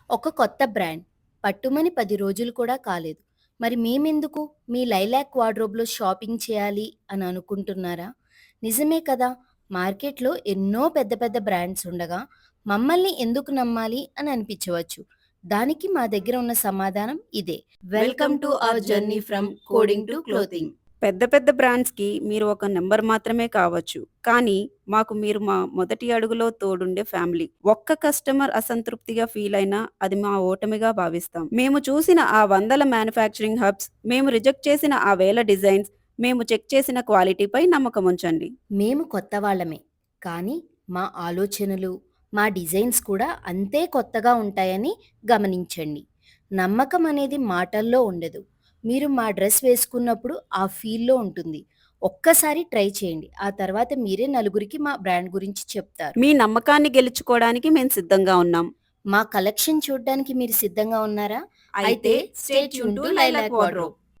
ఒక కొత్త బ్రాండ్. పట్టుమని 10 రోజులు కూడా కాలేదు. మరి మేమెందుకు మీ లైలాక్ వార్డ్‌రోబ్‌లో షాపింగ్ చేయాలి అని అనుకుంటున్నారా? నిజమే కదా! మార్కెట్‌లో ఎన్నో పెద్ద పెద్ద బ్రాండ్స్ ఉండగా, మమ్మల్ని ఎందుకు నమ్మాలి అని అనిపించవచ్చు. దానికి మా దగ్గర ఉన్న సమాధానం ఇదే. Welcome to our journey from coding to clothing. పెద్ద పెద్ద బ్రాండ్స్‌కి మీరు ఒక నంబర్ మాత్రమే కావచ్చు. కానీ మాకు మీరు మా మొదటి అడుగులో తోడుండే ఫ్యామిలీ. ఒక్క కస్టమర్ అసంతృప్తిగా ఫీల్ అయినా అది మా ఓటమిగా భావిస్తాం. మేము చూసిన ఆ వందల మ్యానుఫ్యాక్చరింగ్ హబ్స్, మేము రిజెక్ట్ చేసిన ఆ వేల డిజైన్స్, మేము చెక్ చేసిన క్వాలిటీపై నమ్మకముంచండి. మేము కొత్తవాళ్ళమే. కానీ మా ఆలోచనలు, మా డిజైన్స్ కూడా అంతే కొత్తగా ఉంటాయని గమనించండి. నమ్మకం అనేది మాటల్లో ఉండదు. మీరు మా డ్రెస్ వేసుకున్నప్పుడు ఆ ఫీల్‌లో ఉంటుంది. ఒక్కసారి ట్రై చేయండి. ఆ తర్వాత మీరే నలుగురికి మా బ్రాండ్ గురించి చెప్తారు. మీ నమ్మకాన్ని గెలుచుకోవడానికి మేము సిద్ధంగా ఉన్నాం. మా కలెక్షన్ చూడ్డానికి మీరు సిద్ధంగా ఉన్నారా? అయితే అయితే stay stay tune tune to to lilac lilac wardrobe. Wardrobe.